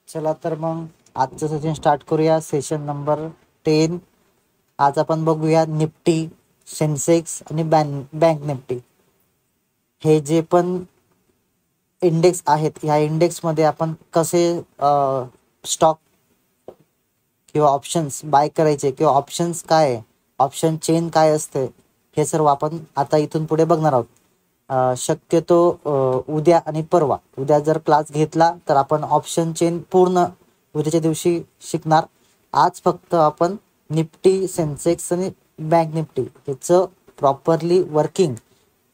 चला तर मग आजचं सेशन स्टार्ट करूया. Session number 10. आज आपण बघूया निफ्टी, सेन्सेक्स आणि बँक निफ्टी हे जे पण इंडेक्स आहेत. ह्या इंडेक्समध्ये आपण कसे स्टॉक किंवा ऑप्शन्स बाय करायचे किंवा ऑप्शन्स काय आहे, ऑप्शन चेन काय असते, हे सर्व आपण आता इथून पुढे बघणार आहोत. शक्यतो उद्या आणि परवा, उद्या जर क्लास घेतला तर आपण ऑप्शन चेन पूर्ण उद्याच्या दिवशी शिकणार. आज फक्त आपण निफ्टी, सेन्सेक्स आणि बँक निफ्टी ह्याचं properly working,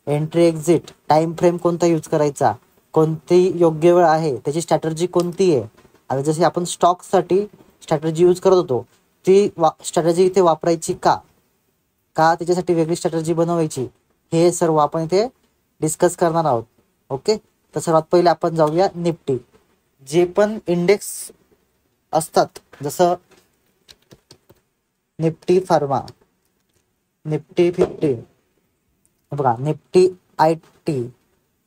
entry exit, time frame कोणता यूज करायचा, कोणती योग्य वेळ आहे, त्याची स्ट्रॅटर्जी कोणती आहे. आता जसे आपण स्टॉकसाठी स्ट्रॅटर्जी यूज करत होतो, ती स्ट्रॅटर्जी इथे वापरायची का त्याच्यासाठी वेगळी स्ट्रॅटर्जी बनवायची, हे सर्व आपण इथे डिस्कस करणार आहोत. ओके, तर सर्वात पहिले आपण जाऊया निफ्टी. जे पण इंडेक्स असतात, जसं निफ्टी फार्मा, निफ्टी 50, बघा, Nifty IT,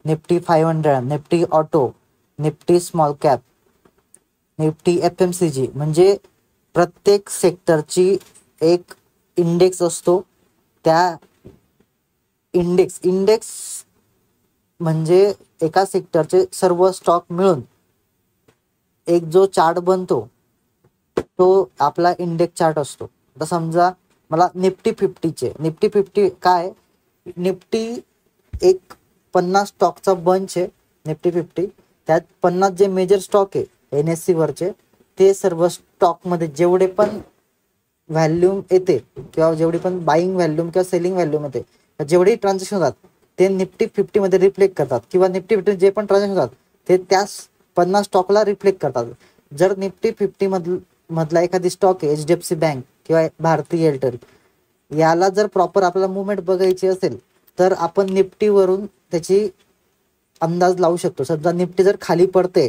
Nifty 500, Nifty auto, Nifty small cap, Nifty FMCG, म्हणजे प्रत्येक सेक्टरची एक इंडेक्स असतो. त्या इंडेक्स म्हणजे एका सेक्टरचे सर्व स्टॉक मिळून एक जो चार्ट बनतो, तो आपला इंडेक्स चार्ट असतो. आता समजा मला निफ्टी 50 काय, निफ्टी एक 50 स्टॉकचा बंच आहे. निफ्टी 50 त्यात 50 जे मेजर स्टॉक आहे NSE वरचे, ते सर्व स्टॉकमध्ये जेवढे पण व्हॅल्यूम येते किंवा जेवढी पण बाईंग व्हॅल्यूम किंवा सेलिंग व्हॅल्यूम येते, जेवढे ट्रान्झॅक्शन होतात ते निफ्टी 50 मध्ये रिफ्लेक्ट करतात, किंवा निफ्टी 50 जे पण ट्रान्झॅक्शन होतात ते त्याच 50 स्टॉकला रिफ्लेक्ट करतात. जर निफ्टी 50 मधला एखादी स्टॉक आहे HDFC बँक किंवा भारती एअरटेल, याला जर प्रॉपर आपल्याला मुवमेंट बघायची असेल तर आपण निफ्टीवरून त्याची अंदाज लावू शकतो. समजा निफ्टी जर खाली पडते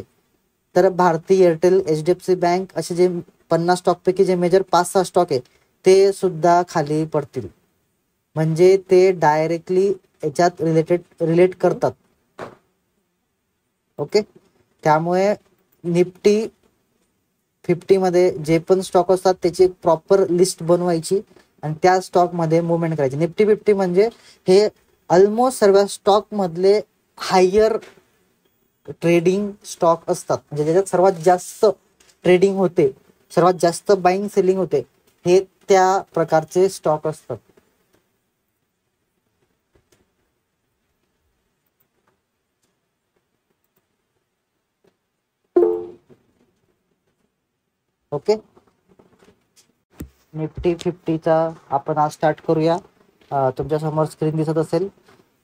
तर भारती एअरटेल, HDFC बँक असे जे 50 स्टॉकपैकी जे मेजर 5-6 स्टॉक आहे ते सुद्धा खाली पडतील. म्हणजे ते डायरेक्टली याच्यात रिलेट करतात. ओके, त्यामुळे निफ्टी 50 मध्ये जे पण स्टॉक असतात त्याची एक प्रॉपर लिस्ट बनवायची आणि त्या स्टॉकमध्ये मुवमेंट करायची. निफ्टी 50 म्हणजे हे ऑलमोस्ट सर्व स्टॉक मधले हायर ट्रेडिंग स्टॉक असतात, म्हणजे ज्याच्यात सर्वात जास्त ट्रेडिंग होते, सर्वात जास्त बाईंग सेलिंग होते, हे त्या प्रकारचे स्टॉक असतात. ओके, निफ्टी 50चा आपण आज स्टार्ट करूया. तुमच्या समोर स्क्रीन दिसत असेल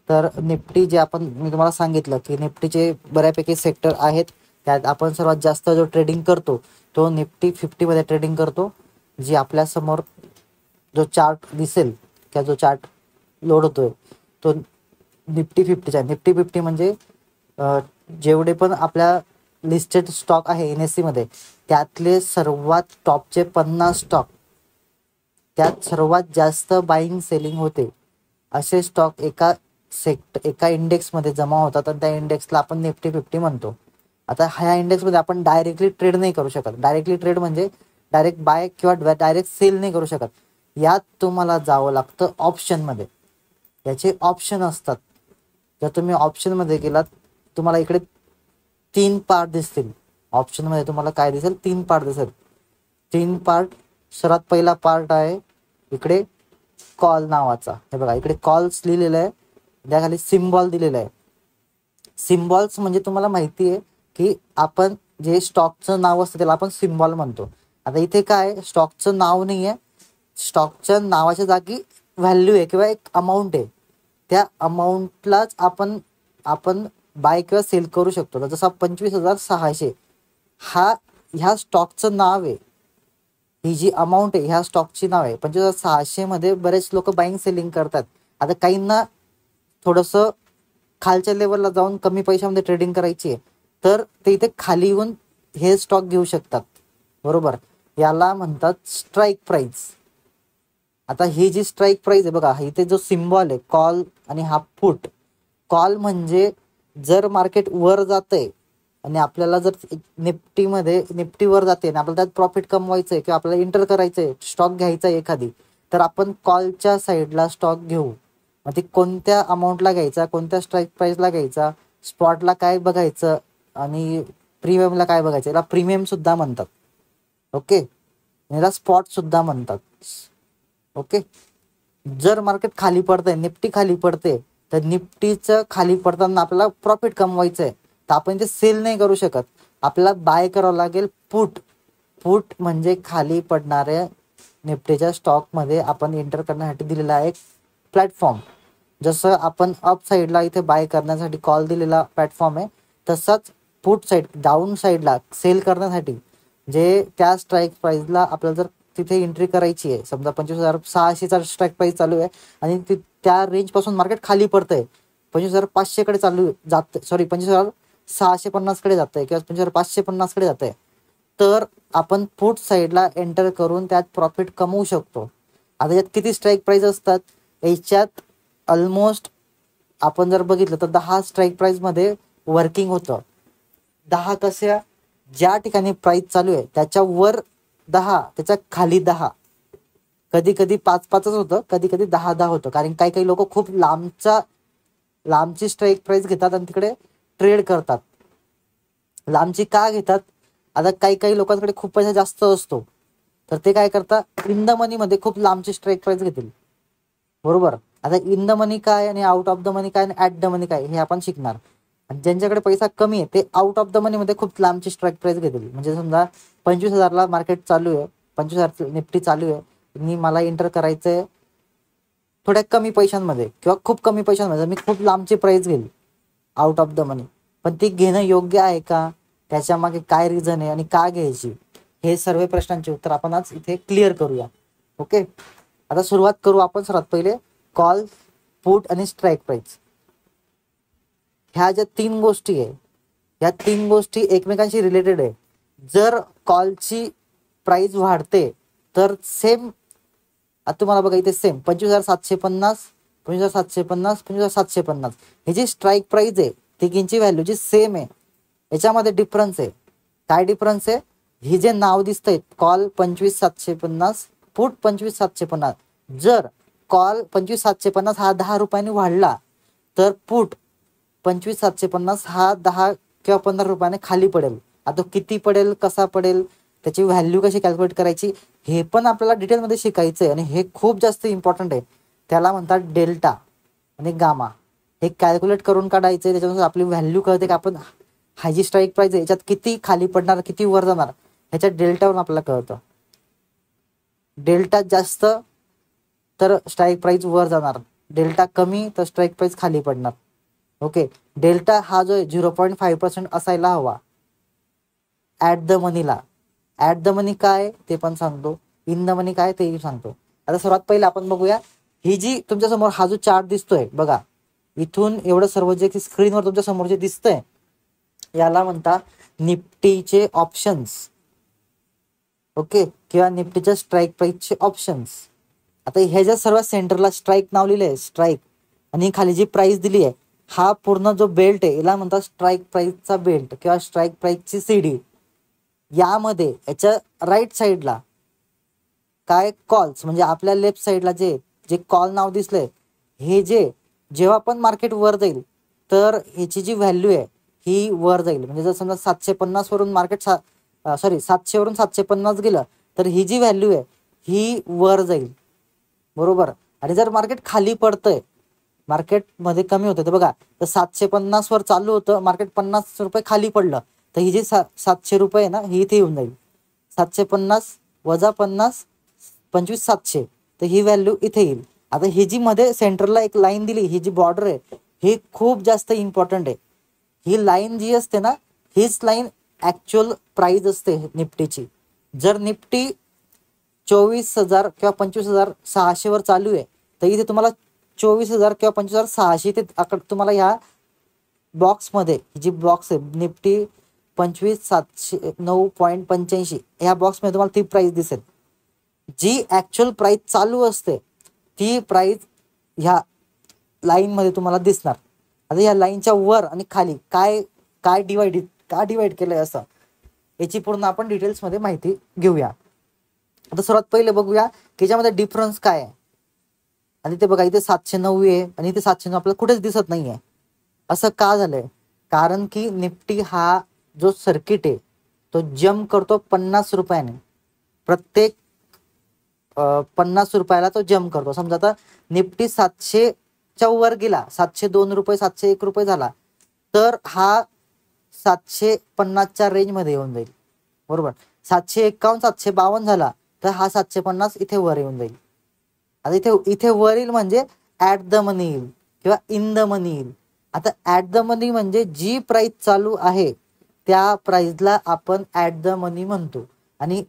तर निफ्टी जे मी तुम्हाला सांगितलं की निफ्टीचे बऱ्यापैकी सेक्टर आहेत. त्यात आपण सर्वात जास्त जो ट्रेडिंग करतो तो निफ्टी 50 मध्ये ट्रेडिंग करतो. जी आपल्या समोर जो चार्ट दिसेल किंवा जो चार्ट लोड होतोय तो निफ्टी 50चा. निफ्टी 50 म्हणजे जेवढे पण आपल्या लिस्टेड स्टॉक आहे NSE मध्ये त्यातले सर्वात टॉपचे 50 स्टॉक, त्यात सर्वात जास्त बाईंग सेलिंग होते असे स्टॉक एका इंडेक्समध्ये जमा होतात आणि त्या इंडेक्सला आपण निफ्टी 50 म्हणतो. आता ह्या इंडेक्समध्ये आपण डायरेक्टली ट्रेड नाही करू शकत. डायरेक्टली ट्रेड म्हणजे डायरेक्ट बाय किंवा डायरेक्ट सेल नाही करू शकत. यात तुम्हाला जावं लागतं ऑप्शनमध्ये. याचे ऑप्शन असतात. जर तुम्ही ऑप्शनमध्ये गेलात तुम्हाला इकडे 3 पार्ट दिसतील. ऑप्शनमध्ये तुम्हाला काय दिसेल, 3 पार्ट दिसेल. 3 पार्ट. सर्वात पहिला पार्ट आहे इकडे कॉल नावाचा. हे बघा, इकडे कॉल्स लिहिलेलं आहे, त्याखाली सिम्बॉल दिलेला आहे. सिम्बॉल्स म्हणजे तुम्हाला माहिती आहे की आपण जे स्टॉकचं नाव असतं त्याला आपण सिम्बॉल म्हणतो. आता इथे काय, स्टॉकचं नाव नाही आहे, स्टॉकच्या नावाच्या जागी व्हॅल्यू आहे किंवा एक अमाऊंट आहे. त्या अमाऊंटलाच आपण बाय किंवा सेल करू शकतो. जसा 25,600 ह्या स्टॉकचं नाव आहे. ही जी अमाऊंट आहे ह्या स्टॉकची नाव आहे. 25,600 मध्ये बरेच लोक बाईंग सेलिंग करतात. आता काहींना थोडंसं खालच्या लेवलला जाऊन कमी पैशामध्ये ट्रेडिंग करायची आहे तर ते इथे खाली येऊन हे स्टॉक घेऊ शकतात. बरोबर, याला म्हणतात स्ट्राईक प्राइस. आता ही जी स्ट्राईक प्राइस आहे बघा, इथे जो सिम्बॉल आहे कॉल आणि हा पुट. कॉल म्हणजे जर मार्केट वर जातंय आणि आपल्याला जर निफ्टीवर जाते आणि आपल्याला त्यात प्रॉफिट कमवायचं आहे किंवा आपल्याला एंटर करायचं आहे, स्टॉक घ्यायचा आहे एखादी, तर आपण कॉलच्या साईडला स्टॉक घेऊ. मग ते कोणत्या अमाऊंटला घ्यायचा, कोणत्या स्ट्राईक प्राईसला घ्यायचा, स्पॉटला काय बघायचं आणि प्रीमियमला काय बघायचं, याला प्रीमियम सुद्धा म्हणतात. ओके, याला स्पॉट सुद्धा म्हणतात. ओके, जर मार्केट खाली पडतंय, निफ्टी खाली पडते, तर निफ्टीचं खाली पडताना आपल्याला प्रॉफिट कमवायचं आहे, तर आपण ते सेल नाही करू शकत. आपल्याला बाय करावं लागेल पुट म्हणजे खाली पडणाऱ्या निफ्टीच्या स्टॉकमध्ये आपण एंटर करण्यासाठी दिलेला एक प्लॅटफॉर्म. जसं आपण अप साईडला इथे बाय करण्यासाठी कॉल दिलेला प्लॅटफॉर्म आहे, तसंच पुट साईड डाऊन साईडला सेल करण्यासाठी जे त्या स्ट्राईक प्राईजला आपल्याला जर तिथे एंट्री करायची आहे, समजा 25,600चा स्ट्राईक प्राईस चालू आहे आणि त्या रेंजपासून मार्केट खाली पडतंय, 25,500कडे चालू जात, सॉरी 25,650कडे जात आहे किंवा 25,550कडे जात आहे, तर आपण पुट साईडला एंटर करून त्यात प्रॉफिट कमवू शकतो. आता यात किती स्ट्राईक प्राईज असतात, याच्यात ऑलमोस्ट आपण जर बघितलं तर 10 स्ट्राईक प्राईजमध्ये वर्किंग होतं. 10 कशा, ज्या ठिकाणी प्राईस चालू आहे त्याच्यावर 10, त्याच्या खाली 10, कधी कधी 5-5च होतं, कधी कधी 10-10 होतं. कारण काही लोक खूप लांबची स्ट्राईक प्राईस घेतात आणि तिकडे ट्रेड करतात. लांबची का घेतात, आता काही लोकांकडे खूप पैसा जास्त असतो, तर ते काय करतात, इन द मनीमध्ये खूप लांबची स्ट्राईक प्राईस घेतील. बरोबर, आता इन द मनी काय आणि आउट ऑफ द मनी काय आणि ॲट द मनी काय हे आपण शिकणार. आणि ज्यांच्याकडे पैसा कमी आहे ते आउट ऑफ द मनीमध्ये खूप लांबची स्ट्राईक प्राईस घेतील. म्हणजे समजा 25,000ला मार्केट चालू आहे, 25,000 निफ्टी चालू आहे आणि मला एंटर करायचं आहे थोड्या कमी पैशांमध्ये किंवा खूप कमी पैशांमध्ये, मी खूप लांबची प्राईस घेईल आउट ऑफ द मनी. पण ती घेणं योग्य आहे का, त्याच्यामागे काय रिझन आहे आणि का घ्यायची, हे सर्व प्रश्नांचे उत्तर आपण आज इथे क्लिअर करूया. ओके, आता सुरुवात करू आपण सर्वात पहिले कॉल, पुट आणि स्ट्राईक प्राईस. ह्या ज्या 3 गोष्टी आहे, ह्या 3 गोष्टी एकमेकांशी रिलेटेड आहे. जर कॉलची प्राईस वाढते तर सेम, आता तुम्हाला बघा इथे सेम 25,750, 25,750, 25,750 ही जी स्ट्राईक प्राईस आहे तिघींची व्हॅल्यू जी सेम आहे. याच्यामध्ये डिफरन्स आहे. काय डिफरन्स आहे, ही जे नाव दिसतंय कॉल 25,750, पुट 25,750, जर कॉल 25,750 हा 10 रुपयांनी वाढला तर पुट 25,750 हा 10 किंवा 15 रुपयाने खाली पडेल. आता किती पडेल, कसा पडेल, त्याची व्हॅल्यू कशी कॅल्क्युलेट करायची, हे पण आपल्याला डिटेलमध्ये शिकायचं आहे आणि हे खूप जास्त इम्पॉर्टंट आहे. त्याला म्हणतात डेल्टा आणि गामा. हे कॅल्क्युलेट करून काढायचं आहे, त्याच्यानुसार आपली व्हॅल्यू कळते की आपण हा जी स्ट्राईक प्राईस आहे याच्यात किती खाली पडणार, किती वर जाणार, ह्याच्या डेल्टावरून आपल्याला कळतं. डेल्टा जास्त तर स्ट्राईक प्राईस वर जाणार, डेल्टा कमी तर स्ट्राईक प्राईस खाली पडणार. ओके, डेल्टा हा जो आहे 0.5% असायला हवा ॲट द मनीला. ॲट द मनी काय ते पण सांगतो, इन द मनी काय तेही सांगतो. आता सर्वात पहिले आपण बघूया, ही जी तुमच्यासमोर हा जो चार्ट दिसतोय बघा, इथून एवढं सर्व जे स्क्रीनवर तुमच्या समोर जे दिसतंय याला म्हणता निफ्टीचे ऑप्शन्स. ओके, किंवा निफ्टीच्या स्ट्राईक प्राईसचे ऑप्शन्स. आता ह्याच्या सर्व सेंटरला स्ट्राईक नाव लिहिलंय, आहे स्ट्राईक, आणि खाली जी प्राईस दिली आहे हा पूर्ण जो बेल्ट आहे याला म्हणतात स्ट्राईक प्राईसचा बेल्ट किंवा स्ट्राईक प्राईसची सीडी. यामध्ये याच्या राईट साईडला काय कॉल्स, म्हणजे आपल्या लेफ्ट साईडला जे कॉल नाव दिसलंय, हे जेव्हा पण मार्केट वर जाईल तर ह्याची जी व्हॅल्यू आहे ही वर जाईल. म्हणजे जर समजा 750 वरून मार्केट 700 वरून 750 गेलं तर ही जी व्हॅल्यू आहे ही वर जाईल. बरोबर, आणि जर मार्केट खाली पडतंय, मार्केटमध्ये कमी होतं, तर बघा तर 750 वर चालू होतं, मार्केट 50 रुपये खाली पडलं तर ही जी 700 रुपये आहे ना ही इथे येऊन जाईल. 750 वजा 50 25,700, तर ही व्हॅल्यू इथे येईल. आता ही जी मध्ये सेंटरला एक लाईन दिली, ही जी बॉर्डर आहे ही खूप जास्त इम्पॉर्टंट आहे. ही लाईन जी असते ना, हीच लाईन ॲक्च्युअल प्राईज असते निफ्टीची. जर निफ्टी 24,000 किंवा 25,600 वर चालू आहे तर इथे तुम्हाला 24,000 किंवा 25,600 ते तुम्हाला ह्या बॉक्समध्ये, जी बॉक्स आहे निफ्टी 25,709.85 ह्या बॉक्समध्ये तुम्हाला ती प्राईस दिसेल. जी ॲक्च्युअल प्राईस चालू असते ती प्राईस ह्या लाईनमध्ये तुम्हाला दिसणार. आता ह्या लाईनच्या वर आणि खाली काय का डिवाइड केलंय असं, याची पूर्ण आपण डिटेल्समध्ये माहिती घेऊया. आता सर्वात पहिले बघूया की याच्यामध्ये डिफरन्स काय आहे. आणि ते बघा, इथे 709 आहे आणि इथे 709 आपल्याला कुठेच दिसत नाहीये. असं का झालंय? कारण की निफ्टी हा जो सर्किट आहे तो जम्प करतो 50 रुपयाने. प्रत्येक 50 रुपयाला तो जम्प करतो. समजा आता निफ्टी 700च्या वर गेला, 702 रुपये 701 रुपये झाला, तर हा 750च्या रेंजमध्ये येऊन जाईल. बरोबर. 751 752 झाला तर हा 750 इथे वर येऊन जाईल. आता इथे वर येईल म्हणजे ऍट द मनी येईल किंवा इन द मनी येईल. आता ऍट द मनी म्हणजे जी प्राइस चालू आहे त्या प्राइसला आपण ऍट द मनी म्हणतो. आणि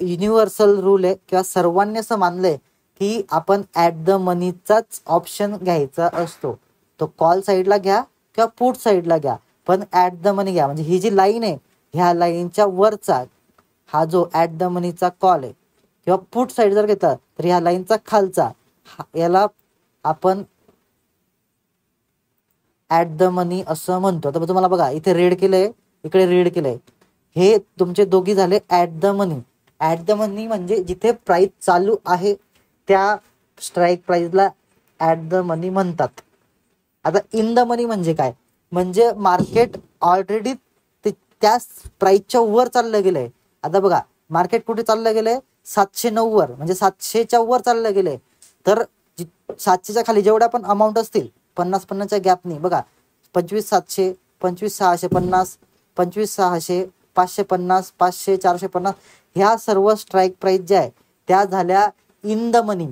युनिव्हर्सल रूल आहे किंवा सर्वांनी असं मानलंय की आपण ऍट द मनीचाच ऑप्शन घ्यायचा असतो. तो कॉल साईडला घ्या किंवा पुट साईडला घ्या, पण ऍट द मनी घ्या. म्हणजे ही जी लाईन आहे ह्या लाईनच्या वरचा हा जो ऍट द मनीचा कॉल आहे किंवा पुट साईड जर घेतला तर ह्या लाईनचा खालचा याला आपण ऍट द मनी असं म्हणतो. तर तुम्हाला बघा, इथे रेड केलंय, इकडे रेड केलंय, हे तुमचे दोघी झाले at the money. At the money म्हणजे जिथे प्राइस चालू आहे त्या स्ट्राईक प्राइसला ऍट द मनी म्हणतात. आता इन द मनी म्हणजे काय? म्हणजे मार्केट ऑलरेडी त्या प्राइसच्या वर चाललं गेलंय. आता बघा, मार्केट कुठे चाललं गेलंय? 709 वर, म्हणजे 700च्या वर चाललं गेलंय. तर 700च्या खाली जेवढ्या पण अमाऊंट असतील 50-50च्या गॅपनी बघा, 25,700, 25,650, 25,600, 550, 500, 450, ह्या सर्व स्ट्राईक प्राइस ज्या आहे त्या झाल्या इन द मनी.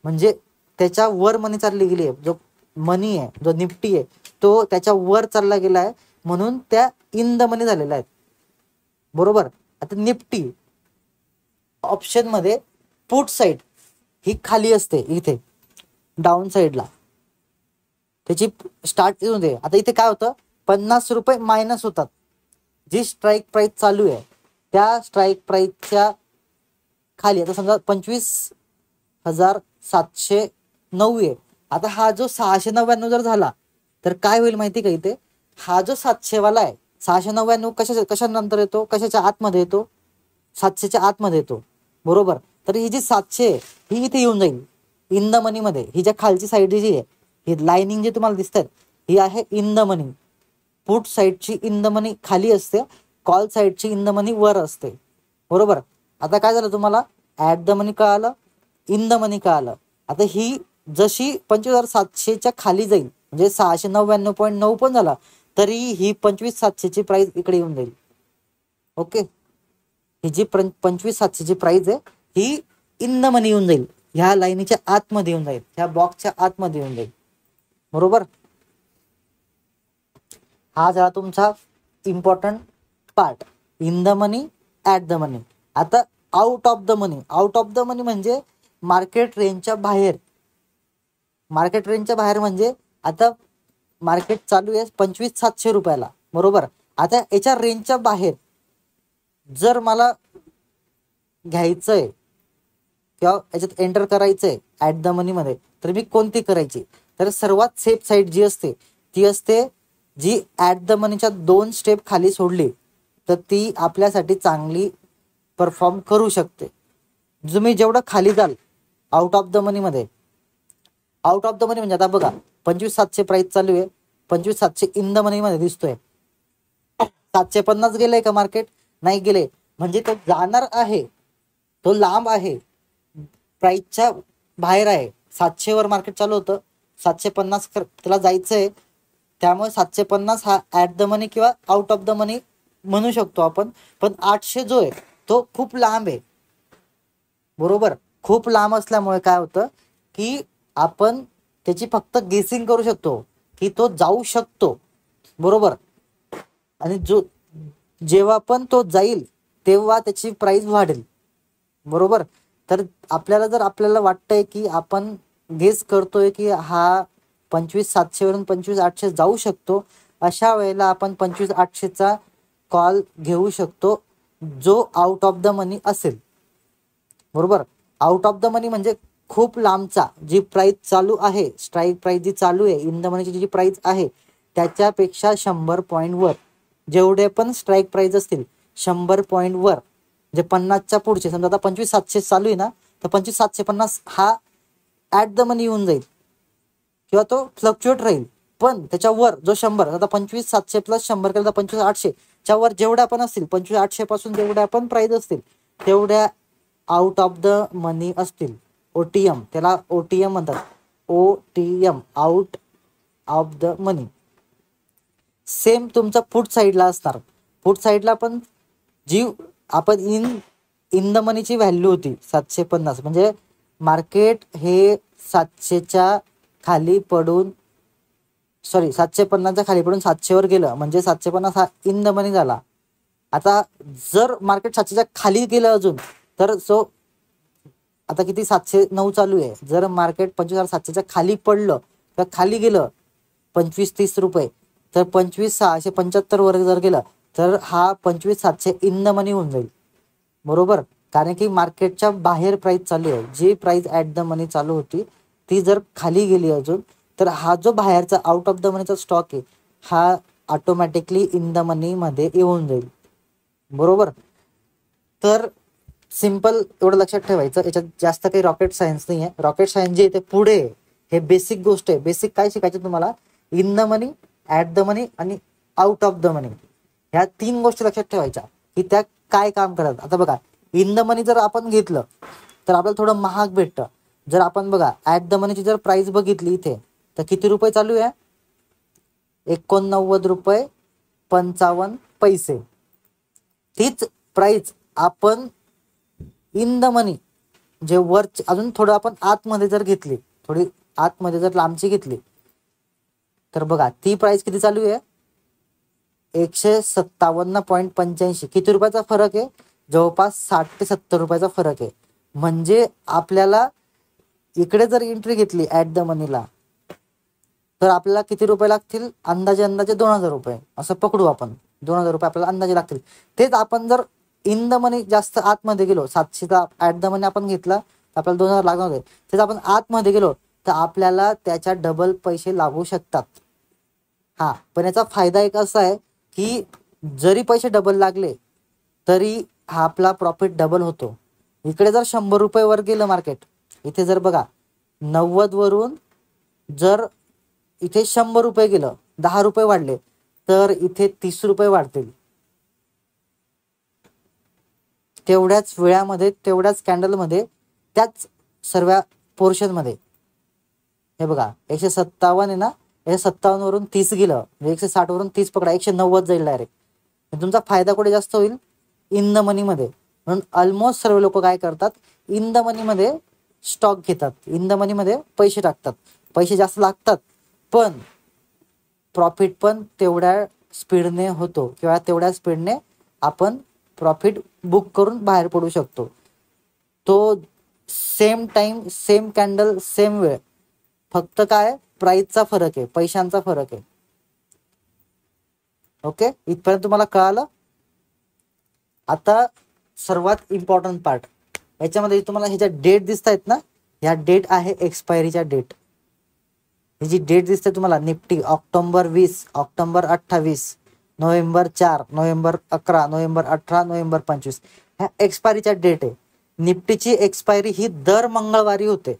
म्हणजे त्याच्या वर मनी चालली गेली आहे. जो मनी आहे, जो निफ्टी आहे, तो त्याच्या वर चालला गेला आहे, म्हणून त्या इन द मनी झालेल्या आहेत. बरोबर. आता निफ्टी ऑप्शन मध्ये पुट साईड ही खाली असते, इथे डाऊन साईडला त्याची स्टार्ट होते. आता इथे काय होतं? 50 रुपये मायनस होतात. जी स्ट्राईक प्राइस चालू आहे त्या स्ट्राईक प्राइसच्या खाली, आता समजा 25,709 आहे. आता हा जो 699 जर झाला तर काय होईल माहिती का? इथे हा जो 700 वाला आहे, 699 कशा नंतर येतो? कशाच्या आतमध्ये येतो? 700च्या आतमध्ये येतो. बरोबर. तर ही जी 700 आहे ही इथे येऊन जाईल इन द मनी मध्ये. ही ज्या खालची साईड जी आहे, ही लाईनिंग जी तुम्हाला दिसतात ही आहे इन द मनी. पुट साईडची इन द मनी खाली असते, कॉल साईडची इन द मनी वर असते. बरोबर. आता काय झालं तुम्हाला? ऍट द मनी कळालं, इन द मनी कळालं. आता ही जशी 25,700च्या खाली जाईल, म्हणजे 699.9 पण झाला, तरी ही 25,700ची प्राइस इकडे येऊन जाईल. ओके. ही जी 25,700ची प्राइस आहे ही इन द मनी येऊन जाईल, ह्या लाईनीच्या आतमध्ये येऊन जाईल, ह्या बॉक्सच्या आतमध्ये येऊन जाईल. बरोबर. हा झाला तुमचा important part, in the money, at the money. आता out of the money. Out of the money म्हणजे मार्केट रेंजच्या बाहेर. मार्केट रेंजच्या बाहेर म्हणजे आता मार्केट चालू आहे 25,700 रुपयाला. बरोबर. आता याच्या रेंजच्या बाहेर जर मला घ्यायचंय किंवा याच्यात एंटर करायचंय ऍट द मनी मध्ये, तर मी कोणती करायची? तर सर्वात सेफ साईड जी असते ती असते जी ऍट द मनीच्या 2 स्टेप खाली सोडली तर ती आपल्यासाठी चांगली परफॉर्म करू शकते. तुम्ही जेवढं खाली जाल आउट ऑफ द मनी मध्ये, आउट ऑफ द मनी म्हणजे आता बघा 25,700 प्राइस चालू आहे, 25,700 इन द मनी मध्ये दिसतोय. 750 गेलंय का मार्केट? नाही गेले. म्हणजे तो जाणार आहे, तो लांब आहे, प्राइसच्या बाहेर आहे. 700 वर मार्केट चालू होतं, 750 त्याला जायचंय, त्यामुळे 750 हा ऍट द मनी किंवा आउट ऑफ द मनी म्हणू शकतो आपण. पण 800 जो आहे तो खूप लांब आहे. बरोबर. खूप लांब असल्यामुळे काय होतं की आपण त्याची फक्त गेसिंग करू शकतो की तो जाऊ शकतो. बरोबर. आणि जेव्हा पण तो जाईल तेव्हा त्याची प्राइस वाढेल. बरोबर. तर आपल्याला वाटतंय की आपण गेस करतोय की हा 25,700 वरून 25,800 जाऊ शकतो, अशा वेळेला आपण 25,800चा कॉल घेऊ शकतो जो आउट ऑफ द मनी असेल. बरोबर. आउट ऑफ द मनी म्हणजे खूप लांबचा, जी प्राइस चालू आहे, स्ट्राईक प्राइस जी चालू आहे, इन द मनीची जी प्राइस आहे त्याच्यापेक्षा 100 पॉईंट वर. जेवढे पण स्ट्राईक प्राइस असतील 100 पॉईंट वर, जे 50च्या पुढचे, समजा आता 25,700 चालू आहे ना, तर 25,750 हा ॲट द मनी येऊन जाईल किंवा तो फ्लक्च्युएट राहील. पण त्याच्यावर जो 100, आता 25,700 प्लस 100 केलं तर 25,800 च्या वर जेवढ्या पण असतील, 25,800 पासून जेवढ्या पण प्राइस असतील तेवढ्या आउट ऑफ द मनी असतील. OTM, त्याला OTM म्हणतात. OTM, out of the money. Same तुमचा पुट साईडला असणार. पुट साईडला पण जी आपण इन द मनीची व्हॅल्यू होती 750, म्हणजे मार्केट हे 700च्या खाली पडून, सॉरी 750च्या खाली पडून 700 वर गेलं, म्हणजे 750 हा इन द मनी झाला. आता जर मार्केट 700च्या खाली गेलं अजून, तर सो आता किती 709 चालू आहे, जर मार्केट 25,700च्या खाली पडलं तर खाली गेलं 25-30 रुपये, तर 25,675 वर जर गेलं तर हा 25,700 इन द मनी होऊन जाईल. बरोबर, कारण की मार्केटच्या बाहेर प्राइस चालू आहे. जी प्राइस ॲट द मनी चालू होती ती जर खाली गेली अजून, तर हा जो बाहेरचा आउट ऑफ द मनीचा स्टॉक आहे हा ऑटोमॅटिकली इन द मनी मध्ये येऊन जाईल. बरोबर, तर सिम्पल एवढं लक्षात ठेवायचं. याच्यात जास्त काही रॉकेट सायन्स नाही आहे. रॉकेट सायन्स जे ते पुढे, हे बेसिक गोष्ट आहे. बेसिक काय शिकायचं तुम्हाला, in the money, at the money आणि आउट ऑफ द मनी, ह्या 3 गोष्टी लक्षात ठेवायच्या की त्या काय काम करतात. आता बघा, इन द मनी जर आपण घेतलं तर आपल्याला थोडं महाग भेटतं. जर आपण बघा ॲट द मनीची जर प्राइस बघितली इथे, तर किती रुपये चालू आहे, 89 रुपये 55 पैसे. तीच प्राइस आपण इन द मनी जे वर अजून थोडं आपण आतमध्ये जर घेतली, थोडी आतमध्ये जर लांबची घेतली, तर बघा ती प्राइस किती चालू आहे, 157.85. किती रुपयाचा फरक आहे, जवळपास 60 ते 70 रुपयाचा फरक आहे. म्हणजे आपल्याला इकडे जर एंट्री घेतली ॲट द मनीला, तर आपल्याला किती रुपये लागतील, अंदाजे 2,000 रुपये असं पकडू आपण. 2,000 रुपये आपल्याला अंदाजे लागतील. तेच आपण जर इन द मनी जास्त आतमध्ये गेलो, 700चा ॲट द मनी आपण घेतला तर आपल्याला 2,000 लागणार होते. तेच आपण आतमध्ये गेलो तर आपल्याला त्याच्या डबल पैसे लागू शकतात. हा, पण याचा फायदा एक असा आहे की जरी पैसे डबल लागले तरी हा आपला प्रॉफिट डबल होतो. इकडे जर 100 रुपये वर गेलं मार्केट, इथे जर बघा 90 वरून जर इथे 100 रुपये गेलं, 10 रुपये वाढले, तर इथे 30 रुपये वाढतील. तेवढ्याच वेळामध्ये, तेवढ्याच कॅन्डलमध्ये, त्याच सर्व पोर्शनमध्ये. हे बघा 157 आहे ना, 157 वरून 30 गेलं, म्हणजे 160 वरून 30 पकडा, 190 जाईल डायरेक्ट. तुमचा फायदा कुठे जास्त होईल, इन द मनीमध्ये. म्हणून ऑलमोस्ट सर्व लोक काय करतात, इन द मनीमध्ये स्टॉक घेतात, इन द मनीमध्ये पैसे टाकतात. पैसे जास्त लागतात पण प्रॉफिट पण तेवढ्या स्पीडने होतो, किंवा तेवढ्या स्पीडने आपण प्रॉफिट बुक करून बाहेर पडू शकतो. तो same time, same candle, same वेळ, फक्त काय प्राइसचा फरक आहे, पैशांचा फरक आहे. ओके, इथपर्यंत तुम्हाला कळालं. आता सर्वात इम्पॉर्टंट पार्ट, याच्यामध्ये तुम्हाला ह्याच्या डेट दिसत आहेत ना, ह्या डेट आहे एक्सपायरीच्या डेट. ही जी डेट दिसते तुम्हाला, Nifty October 20, October 28, November 4, November 11, November 18, November 25, ह्या एक्सपायरीच्या डेट आहे. निफ्टीची एक्सपायरी ही दर मंगळवारी होते.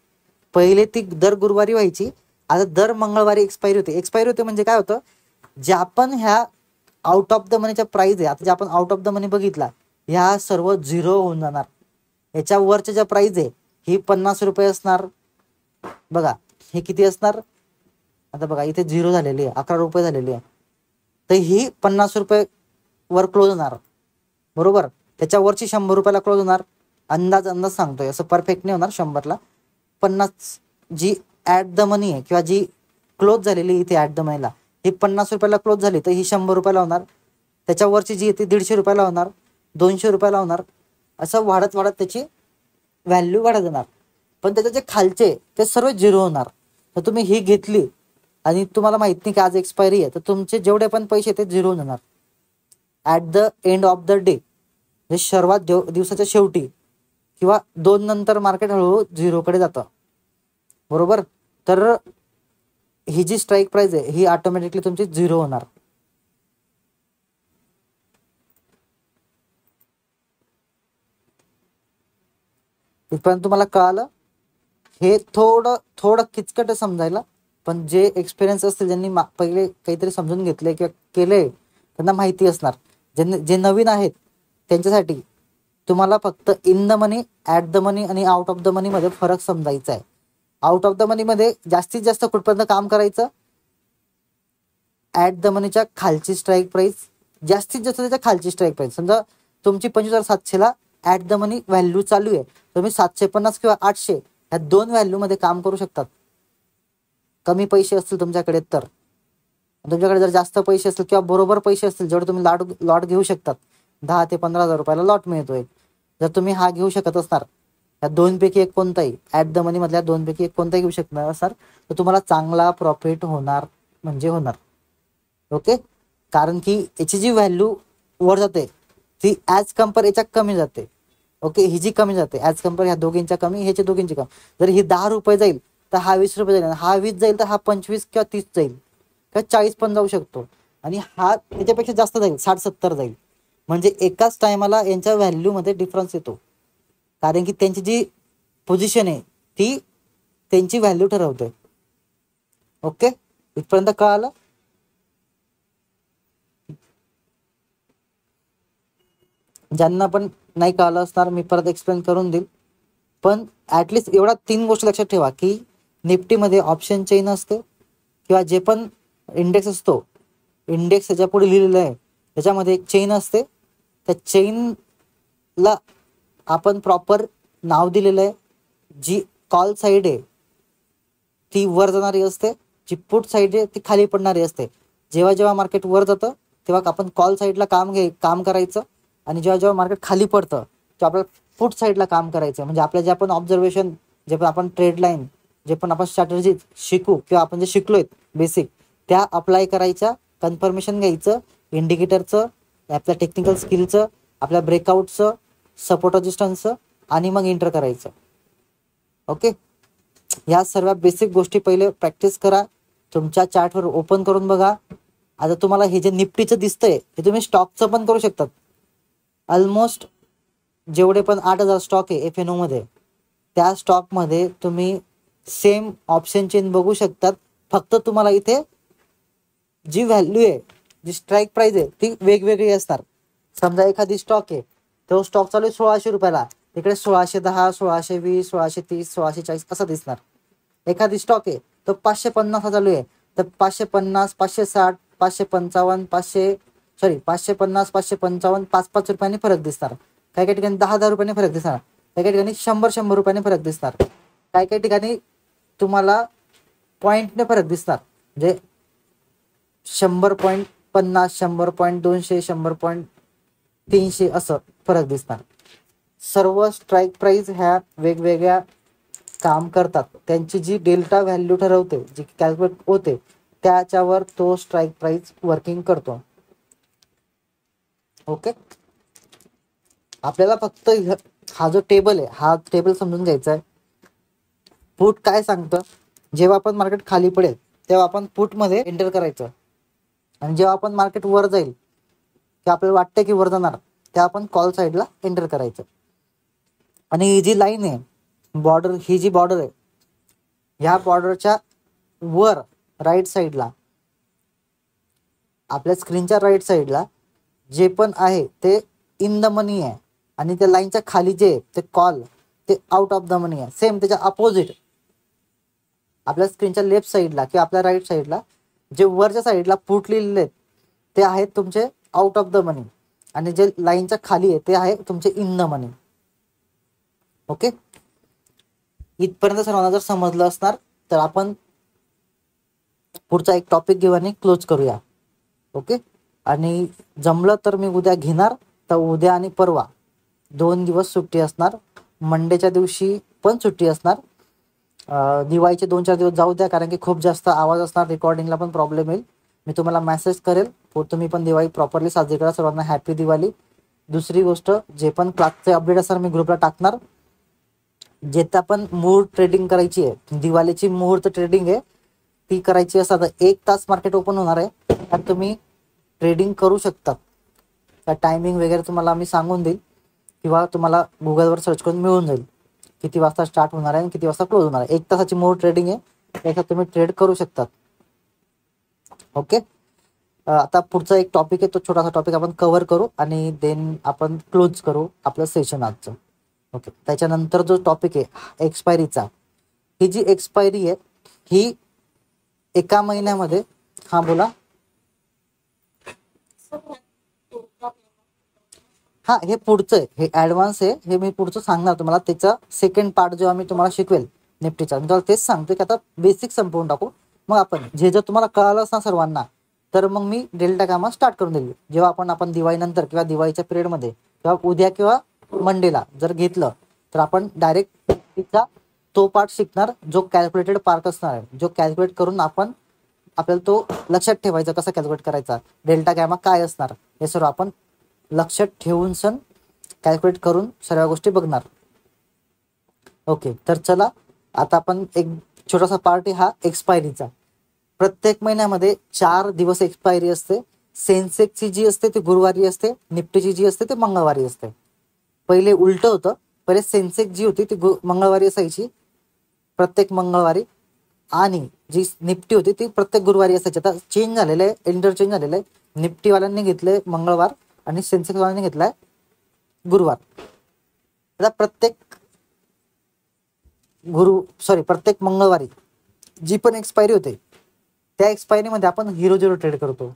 पहिले ती दर गुरुवारी व्हायची, आता दर मंगळवारी एक्सपायरी होते. एक्सपायरी होते म्हणजे काय होतं, जे आपण ह्या आउट ऑफ द मनीच्या प्राइस आहे, आता जे आपण आउट ऑफ द मनी बघितला, ह्या सर्व झिरो होऊन जाणार. याच्या वरच्या ज्या प्राइस आहे ही 50 रुपये असणार. बघा हे किती असणार, आता बघा इथे झिरो झालेली आहे, 11 रुपये झालेली आहे, तर ही 50 रुपये वर क्लोज होणार. बरोबर, त्याच्यावरची 100 रुपयाला क्लोज होणार. अंदाज सांगतोय, असं परफेक्ट नाही होणार 100ला. 50 जी ॲट द मनी आहे, किंवा जी क्लोज झालेली इथे ॲट द मनीला, ही 50 रुपयाला क्लोज झाली तर ही 100 रुपयाला होणार. त्याच्यावरची जी येते 150 रुपयाला होणार, 200 रुपयाला होणार. असं वाढत वाढत त्याची व्हॅल्यू वाढत जाणार. पण त्याचे जे खालचे ते सर्व झिरो होणार. तर तुम्ही ही घेतली आणि तुम्हाला माहित नाही की आज एक्सपायरी आहे, तर तुमचे जेवढे पण पैसे ते झिरो होणार at the end of the day. म्हणजे सर्वात दिवसाच्या शेवटी किंवा 2 नंतर मार्केट हळूहळू झिरोकडे जातं. बरोबर, तर ही जी स्ट्राईक प्राइस आहे ही ऑटोमॅटिकली तुमची झिरो होणार. इथपर्यंत तुम्हाला कळालं? हे थोडं थोडं किचकट आहे समजायला, पण जे एक्सपिरियन्स असतील, ज्यांनी पहिले काहीतरी समजून घेतले किंवा केले, त्यांना माहिती असणार. जे नवीन आहेत त्यांच्यासाठी तुम्हाला फक्त in the money, at the money आणि आउट ऑफ द मनीमध्ये फरक समजायचा आहे. आउट ऑफ द मनीमध्ये जास्तीत जास्त कुठपर्यंत काम करायचं, ॲट द मनीच्या खालची स्ट्राईक प्राईस, जास्तीत जास्त त्याच्या खालची स्ट्राईक प्राईस. समजा तुमची 25,700ला ॲट द मनी व्हॅल्यू चालू आहे, तुम्ही 750 किंवा 800 ह्या 2 व्हॅल्यूमध्ये काम करू शकतात. कमी पैसे असतील तुमच्याकडे तर. तुमच्याकडे जर जास्त पैसे असतील किंवा बरोबर पैसे असतील, जेवढे तुम्ही लॉट घेऊ शकतात, 10 ते 15,000 रुपयाला लॉट मिळतोय, जर तुम्ही हा घेऊ शकत असणार, या दोनपैकी एक कोणताही, ॲट द मनीमधल्या दोनपैकी एक कोणताही घेऊ शकणार असणार, तर तुम्हाला चांगला प्रॉफिट होणार म्हणजे होणार. ओके. कारण की याची जी व्हॅल्यू वर जाते ती ॲज कम्पेअर याच्या कमी जाते. ओके. ही जी कमी जाते ॲज कम्पेअर ह्या दोघींच्या कमी, ह्याच्या दोघींची कमी. जर ही 10 रुपये जाईल तर हा 20 रुपये जाईल, हा 20 जाईल तर हा 25 किंवा 30 जाईल किंवा 40 पण जाऊ शकतो, आणि हा त्याच्यापेक्षा जास्त जाईल, 60-70 जाईल. म्हणजे एकाच टायमाला यांच्या व्हॅल्यूमध्ये डिफरन्स येतो, कारण की त्यांची जी पोझिशन आहे ती त्यांची व्हॅल्यू ठरवते. ओके. इथपर्यंत कळालं? ज्यांना पण नाही कळालं असणार मी परत एक्सप्लेन करून देईल, पण ॲटलिस्ट एवढा 3 गोष्टी लक्षात ठेवा की निफ्टीमध्ये ऑप्शन चेन असते किंवा जे पण इंडेक्स असतो, इंडेक्स ह्याच्या पुढे लिहिलेलं आहे त्याच्यामध्ये एक चेन असते. त्या चेनला आपण प्रॉपर नाव दिलेलं आहे. जी कॉल साईड आहे ती वर जाणारी असते, जी पुट साईड आहे ती खाली पडणारी असते. जेव्हा जेव्हा मार्केट वर जातं तेव्हा आपण कॉल साईडला काम करायचं, आणि जेव्हा जेव्हा मार्केट खाली पडतं तेव्हा आपल्याला पुट साईडला काम करायचं. म्हणजे आपल्या जे आपण ऑब्झर्वेशन, जे पण आपण ट्रेड लाईन, जे पण आपण स्ट्रॅटेजी शिकू किंवा आपण जे शिकलोय बेसिक, त्या अप्लाय करायच्या, कन्फर्मेशन घ्यायचं इंडिकेटरचं, आपल्या टेक्निकल स्किलचं, आपल्या ब्रेकआउटचं, सपोर्ट रेजिस्टन्सचं, आणि मग एंटर करायचं. ओके. या सर्व बेसिक गोष्टी पहिले प्रॅक्टिस करा, तुमच्या चार्टवर ओपन करून बघा. आता तुम्हाला हे जे निफ्टीचं दिसतंय हे तुम्ही स्टॉकचं पण करू शकतात. ऑलमोस्ट जेवढे पण 8,000 स्टॉक आहे FNO मध्ये, त्या स्टॉकमध्ये तुम्ही सेम ऑप्शन चेन बघू शकतात. फक्त तुम्हाला इथे जी व्हॅल्यू आहे, जी स्ट्राईक प्राईस आहे ती वेगवेगळी असणार. समजा एखादी स्टॉक आहे, तो स्टॉक चालू आहे 1,600 रुपयाला, इकडे 1,610, 1,620, 1,630, 1,640 असं दिसणार. एखादी स्टॉक आहे तो 550 चालू आहे, तर 550, 560, 555, 550, 555, 5-5 रुपयांनी फरक दिसणार. काही काही ठिकाणी 10-10 रुपयांनी फरक दिसणार, काही काही ठिकाणी 100-100 रुपयांनी फरक दिसणार, काही काही ठिकाणी तुम्हाला पॉईंटने फरक दिसणार. म्हणजे 100.50, 100.200, 100.300 असं फरक दिसणार. सर्व स्ट्राईक प्राईस ह्या वेगवेगळ्या काम करतात. त्यांची जी डेल्टा व्हॅल्यू ठरवते, जी कॅल्क्युलेट होते, त्याच्यावर तो स्ट्राईक प्राईस वर्किंग करतो. ओके. आपल्याला फक्त हा जो टेबल आहे, हा टेबल समजून घ्यायचा आहे. पुट काय सांगतं, जेव्हा आपण मार्केट खाली पडेल तेव्हा आपण पुटमध्ये एंटर करायचं, आणि जेव्हा आपण मार्केट वर जाईल तेव्हा आपल्याला वाटतं की वर जाणार, तेव्हा आपण कॉल साईडला एंटर करायचं. आणि ही जी लाईन आहे बॉर्डर, ही जी बॉर्डर आहे, ह्या बॉर्डरच्या वर राईट साईडला, आपल्या स्क्रीनच्या राईट साईडला जे पण आहे ते इन द मनी आहे, आणि त्या लाईनच्या खाली जे ते कॉल, ते आउट ऑफ द मनी आहे. सेम त्याच्या अपोजिट आपल्या स्क्रीनच्या लेफ्ट साईडला किंवा आपल्या राईट साईडला जे वरच्या साईडला पुट लिहिलेले आहेत ते आहेत तुमचे आउट ऑफ द मनी, आणि जे लाईनच्या खाली आहे ते आहे तुमचे इन द मनी. ओके. इथपर्यंत सर्वांना जर समजलं असणार तर आपण पुढचा एक टॉपिक घेऊ आणि क्लोज करूया. ओके. आणि जमलं तर मी उद्या घेणार, तर उद्या आणि परवा 2 दिवस सुट्टी असणार. मंडेच्या दिवशी पण सुट्टी असणार. दिवाळीचे 2-4 दिवस जाऊ द्या, कारण की खूप जास्त आवाज असणार, रेकॉर्डिंगला पण प्रॉब्लेम येईल. मी तुम्हाला मेसेज करेल, तुम्ही पण दिवाळी प्रॉपरली साजरी करा. सर्वांना हॅपी दिवाळी. दुसरी गोष्ट, जे पण क्लासचे अपडेट असणार मी ग्रुपला टाकणार. जेथे आपण मुहूर्त ट्रेडिंग करायची आहे, दिवाळीची मुहूर्त ट्रेडिंग आहे ती करायची असतात, तर 1 तास मार्केट ओपन होणार आहे, त्यात तुम्ही ट्रेडिंग करू शकता. त्या टायमिंग वगैरे तुम्हाला मी सांगून देईल, किंवा तुम्हाला गुगलवर सर्च करून मिळून जाईल. किती वाजता स्टार्ट होणार आहे आणि किती वाजता क्लोज होणार आहे. 1 तासाची मोर ट्रेडिंग आहे, त्याच्यात तुम्ही ट्रेड करू शकतात. ओके. आता पुढचा एक टॉपिक आहे, तो छोटासा टॉपिक आपण कव्हर करू आणि देन आपण क्लोज करू आपलं सेशन आजचं. ओके. त्याच्यानंतर जो टॉपिक आहे एक्सपायरीचा, ही जी एक्सपायरी आहे ही 1 महिन्यामध्ये, हा बोला. हा, हे पुढचं आहे, हे ॲडव्हान्स आहे, हे मी पुढचं सांगणार तुम्हाला. त्याचा सेकंड पार्ट जेव्हा मी तुम्हाला शिकवेल निफ्टीचा, मी तुम्हाला तेच सांगतो की आता बेसिक संपवून टाकू. मग आपण जे जर तुम्हाला कळालंच ना सर्वांना, तर मग मी डेल्टा गामा स्टार्ट करून देईल. जेव्हा आपण दिवाळीनंतर किंवा दिवाळीच्या पिरियडमध्ये किंवा उद्या किंवा मंडेला जर घेतलं, तर आपण डायरेक्ट तिचा तो पार्ट शिकणार जो कॅल्क्युलेटेड पार्ट असणार आहे, जो कॅल्क्युलेट करून आपल्याला तो लक्षात ठेवायचा, कसा कॅल्क्युलेट करायचा, डेल्टा गॅमा काय असणार, हे सर्व आपण लक्षात ठेवून सण कॅल्क्युलेट करून सर्व गोष्टी बघणार. ओके. तर चला, आता आपण एक छोटासा पार्ट आहे हा एक्सपायरीचा. प्रत्येक महिन्यामध्ये 4 दिवस एक्सपायरी असते. सेन्सेक्सची जी असते ती गुरुवारी असते, निफ्टीची जी असते ती मंगळवारी असते. पहिले उलट होतं, पहिले सेन्सेक्स जी होती ती मंगळवारी असायची, प्रत्येक मंगळवारी, आणि जी निफ्टी होती ती प्रत्येक गुरुवारी असायची. आता चेंज झालेलं आहे, इंटरचेंज झालेलं आहे. निफ्टीवाल्यांनी घेतले मंगळवार आणि सेन्सेक्सवाल्यांनी घेतलाय गुरुवार. आता प्रत्येक मंगळवारी जी पण एक्सपायरी होते, त्या एक्सपायरीमध्ये आपण हिरो झिरो ट्रेड करतो.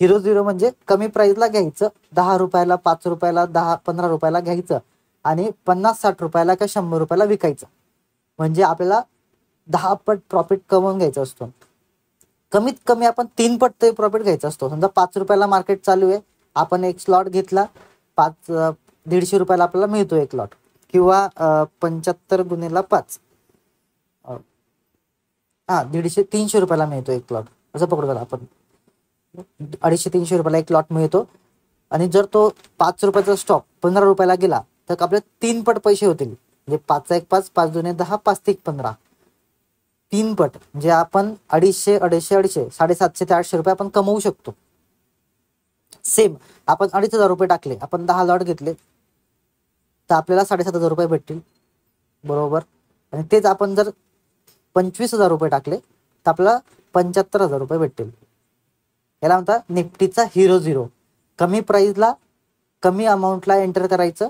हिरो झिरो म्हणजे कमी प्राईसला घ्यायचं, 10 रुपयाला, 5 रुपयाला, 10-15 रुपयाला घ्यायचं आणि 50-60 रुपयाला किंवा 100 रुपयाला विकायचं. म्हणजे आपल्याला 10 पट प्रॉफिट कमवून घ्यायचा असतो. कमीत कमी आपण 3 पट ते प्रॉफिट घ्यायचा असतो. समजा 5 रुपयाला मार्केट चालू आहे, आपण एक स्लॉट घेतला, 150 रुपयाला आपल्याला मिळतो एक लॉट, किंवा 75 गुणिले 5, 300 रुपयाला मिळतो एक लॉट, असं पकडू आपण. 250-300 रुपयाला एक लॉट मिळतो. आणि जर तो 5 रुपयाचा स्टॉक 15 रुपयाला गेला, तर आपले 3 पट पैसे होतील. म्हणजे 5 1 5, 5 2 10, 5 3 15, 3 पट. म्हणजे आपण 250, 750 ते 800 रुपये आपण कमवू शकतो. सेम आपण 2,500 रुपये टाकले, आपण 10 लॉट घेतले, तर आपल्याला 7,500 रुपये भेटतील, बरोबर. आणि तेच आपण जर 25,000 रुपये टाकले, तर आपल्याला 75,000 रुपये भेटतील. याला म्हणतात निफ्टीचा हिरो झिरो. कमी प्राईजला कमी अमाऊंटला एंटर करायचं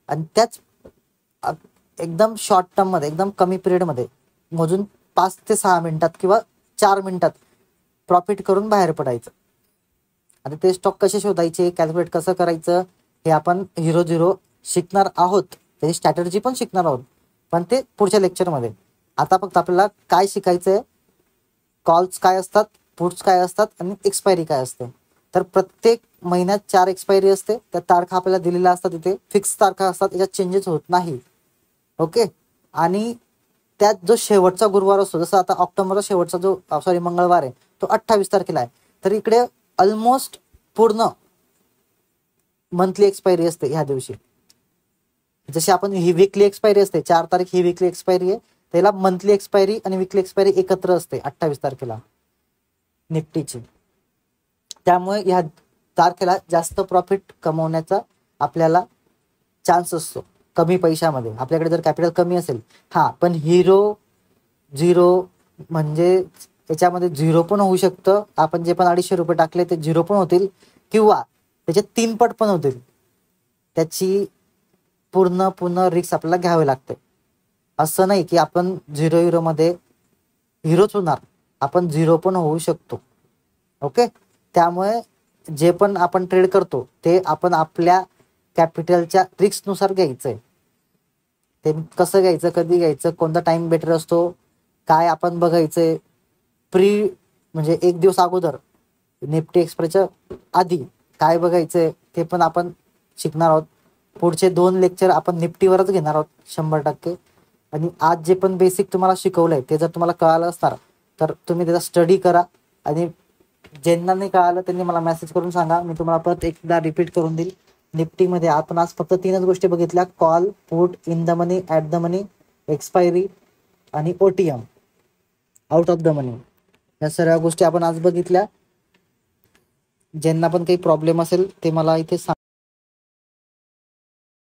आणि त्याच एकदम शॉर्ट टर्ममध्ये, एकदम कमी पिरियडमध्ये मोजून 5 ते 6 मिनिटात किंवा 4 मिनिटात प्रॉफिट करून बाहेर पडायचं. आणि ते स्टॉक कसे शोधायचे, कॅल्क्युलेट कसं करायचं, हे आपण हिरो झिरो शिकणार आहोत. त्याची स्ट्रॅटर्जी पण शिकणार आहोत, पण ते पुढच्या लेक्चरमध्ये. आता फक्त आपल्याला काय शिकायचं आहे, कॉल्स काय असतात, पुट्स काय असतात आणि एक्सपायरी काय असते. तर प्रत्येक महिन्यात 4 एक्सपायरी असते. त्या तारखा आपल्याला दिलेल्या असतात, तिथे फिक्स तारखा असतात, त्याच्यात चेंजेस होत नाही. ओके. आणि त्यात जो शेवटचा गुरुवार असतो, जसं आता ऑक्टोबरचा शेवटचा मंगळवार आहे, तो 28 तारखेला आहे. तर इकडे ऑलमोस्ट पूर्ण मंथली एक्सपायरी असते ह्या दिवशी. जशी आपण ही वीकली एक्सपायरी असते, 4 तारीख ही वीकली एक्सपायरी आहे, त्याला मंथली एक्सपायरी आणि वीकली एक्सपायरी एकत्र असते 28 तारखेला निफ्टीची. त्यामुळे ह्या तारखेला जास्त प्रॉफिट कमवण्याचा आपल्याला चान्स असतो कमी पैशामध्ये, आपल्याकडे जर कॅपिटल कमी असेल. पण हिरो झिरो म्हणजे त्याच्यामध्ये झिरो पण होऊ शकतं. आपण जे पण 250 रुपये टाकले ते झिरो पण होतील, किंवा त्याचे 3 पट पण होतील. त्याची पूर्ण रिस्क आपल्याला घ्यावे लागते. असं नाही की आपण हिरोमध्ये हिरोच होणार, आपण झिरो पण होऊ शकतो. ओके. त्यामुळे जे पण आपण ट्रेड करतो ते आपण आपल्या कॅपिटलच्या रिस्कनुसार घ्यायचं आहे. ते कसं घ्यायचं, कधी घ्यायचं, कोणता टाइम बेटर असतो, काय आपण बघायचंय, म्हणजे 1 दिवस अगोदर निफ्टी एक्सप्रेसच्या आधी काय बघायचंय, ते पण आपण शिकणार आहोत. पुढचे 2 लेक्चर आपण निफ्टीवरच घेणार आहोत 100%. आणि आज जे पण बेसिक तुम्हाला शिकवलंय ते जर तुम्हाला कळालं असणार, तर तुम्ही त्याचा स्टडी करा. आणि ज्यांना नाही कळालं त्यांनी मला मेसेज करून सांगा, मी तुम्हाला परत एकदा रिपीट करून देईल. निफ्टीमध्ये आपण आज फक्त 3च गोष्टी बघितल्या: call, put, in the money, at the money, expiry आणि OTM, आउट ऑफ द मनी. या सर्व गोष्टी आपण आज बघितल्या. ज्यांना पण काही प्रॉब्लेम असेल ते मला इथे